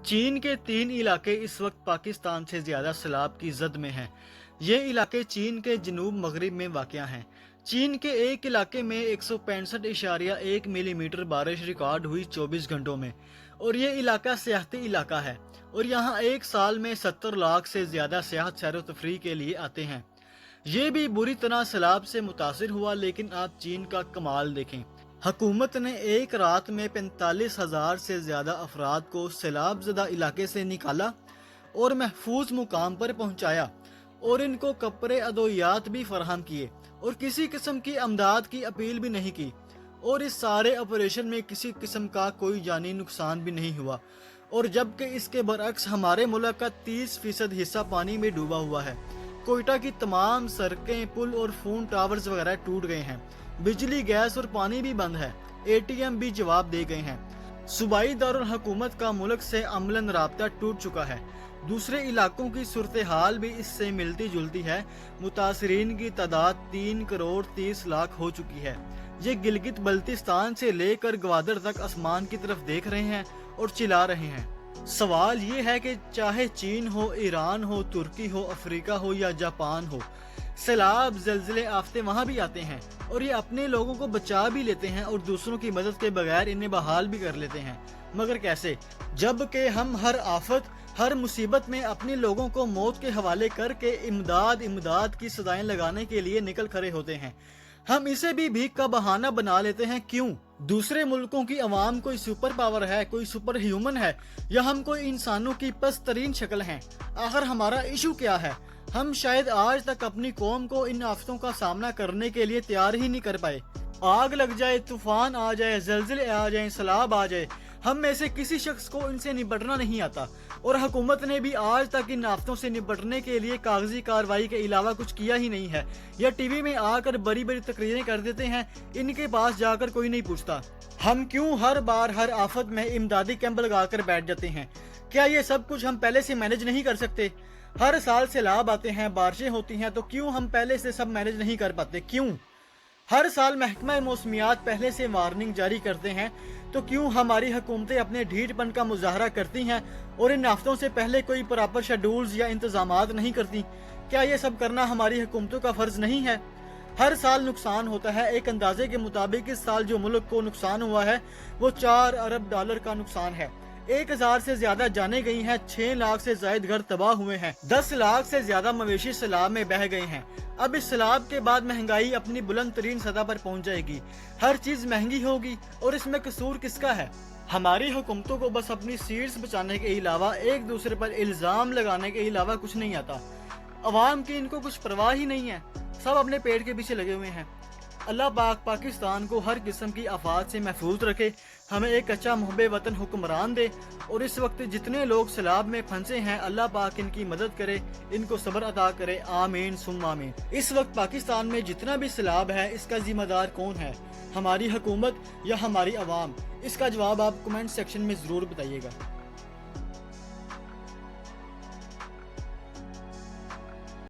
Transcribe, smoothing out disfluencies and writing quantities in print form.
चीन के 3 इलाके इस वक्त पाकिस्तान से ज्यादा सैलाब की जद में हैं। ये इलाके चीन के जनूब मगरिब में वाक़या हैं। चीन के एक इलाके में 165.1 मिलीमीटर बारिश रिकॉर्ड हुई 24 घंटों में और ये इलाका सियाहती इलाका है और यहाँ एक साल में 70 लाख से ज्यादा सियाहत सैर तफरी के लिए आते हैं। ये भी बुरी तरह सैलाब से मुतासिर हुआ, लेकिन आप चीन का कमाल देखें। हुकूमत ने एक रात में 45,000 से ज्यादा अफराद को सैलाब ज़दा इलाके से निकाला और महफूज मुकाम पर पहुंचाया और इनको कपड़े अदोयात भी फराहम किए और किसी किस्म की अमदाद की अपील भी नहीं की। और इस सारे ऑपरेशन में किसी किस्म का कोई जानी नुकसान भी नहीं हुआ। और जबकि इसके बरअक्स हमारे मुल्क का 30% हिस्सा पानी में डूबा हुआ है। कोयटा की तमाम सड़कें, पुल और फोन टावर्स वगैरह टूट गए हैं। बिजली, गैस और पानी भी बंद है। ATM भी जवाब दे गए हैं। सूबाई दारुल हुकूमत का मुल्क से अमलन राब्ता टूट चुका है। दूसरे इलाकों की सूरत हाल भी इससे मिलती जुलती है। मुतासरीन की तादाद 3 करोड़ 30 लाख हो चुकी है। ये गिलगित बल्तिस्तान से लेकर ग्वादर तक आसमान की तरफ देख रहे हैं और चिल्ला रहे हैं। सवाल ये है कि चाहे चीन हो, ईरान हो, तुर्की हो, अफ्रीका हो या जापान हो, सैलाब, जलजिले, आफते वहाँ भी आते हैं और ये अपने लोगों को बचा भी लेते हैं और दूसरों की मदद के बगैर इन्हें बहाल भी कर लेते हैं। मगर कैसे? जबकि हम हर आफत, हर मुसीबत में अपने लोगों को मौत के हवाले करके इमदाद की सदाएं लगाने के लिए निकल खड़े होते हैं। हम इसे भी भीख का बहाना बना लेते हैं। क्यों? दूसरे मुल्कों की अवाम कोई सुपर पावर है, कोई सुपर ह्यूमन है, या हम कोई इंसानों की पस्त तरीन शक्ल हैं? आखिर हमारा इशू क्या है? हम शायद आज तक अपनी कौम को इन आफतों का सामना करने के लिए तैयार ही नहीं कर पाए। आग लग जाए, तूफान आ जाए, जलजिले आ जाए, सैलाब आ जाए, हम में से किसी शख्स को इनसे निपटना नहीं आता और हुकूमत ने भी आज तक इन आफतों से निपटने के लिए कागजी कार्रवाई के अलावा कुछ किया ही नहीं है। या टीवी में आकर बड़ी बड़ी तकरीरें कर देते हैं, इनके पास जाकर कोई नहीं पूछता। हम क्यों हर बार हर आफत में इमदादी कैंप लगाकर बैठ जाते हैं? क्या ये सब कुछ हम पहले से मैनेज नहीं कर सकते? हर साल सैलाब आते हैं, बारिशें होती हैं, तो क्यों हम पहले से सब मैनेज नहीं कर पाते? क्यों हर साल महकमा मौसमियात पहले से वार्निंग जारी करते हैं, तो क्यों हमारी हुकूमतें अपने ढीठपन का मुजाहरा करती हैं और इन आफतों से पहले कोई प्रॉपर शेड्यूल्स या इंतजामात नहीं करती? क्या ये सब करना हमारी हुकूमतों का फर्ज नहीं है? हर साल नुकसान होता है। एक अंदाजे के मुताबिक इस साल जो मुल्क को नुकसान हुआ है वो $4 अरब का नुकसान है। 1,000 से ज्यादा जाने गई हैं, 6 लाख से ज्यादा घर तबाह हुए हैं, 10 लाख से ज्यादा मवेशी सैलाब में बह गए हैं। अब इस सैलाब के बाद महंगाई अपनी बुलंद तरीन सतह पर पहुंच जाएगी। हर चीज महंगी होगी और इसमें कसूर किसका है? हमारी हुकूमतों को बस अपनी सीट्स बचाने के अलावा, एक दूसरे पर इल्जाम लगाने के अलावा कुछ नहीं आता। अवाम की इनको कुछ परवाह ही नहीं है, सब अपने पेट के पीछे लगे हुए हैं। अल्लाह पाक पाकिस्तान को हर किस्म की आफात से महफूज रखे, हमें एक अच्छा मुहब्बे वतन हुक्मरान दे और इस वक्त जितने लोग सैलाब में फंसे हैं, अल्लाह पाक इनकी मदद करे, इनको सब्र अता करे। आमीन सुम्मा आमीन। इस वक्त पाकिस्तान में जितना भी सैलाब है, इसका जिम्मेदार कौन है? हमारी हुकूमत या हमारी आवाम? इसका जवाब आप कमेंट सेक्शन में जरूर बताइएगा।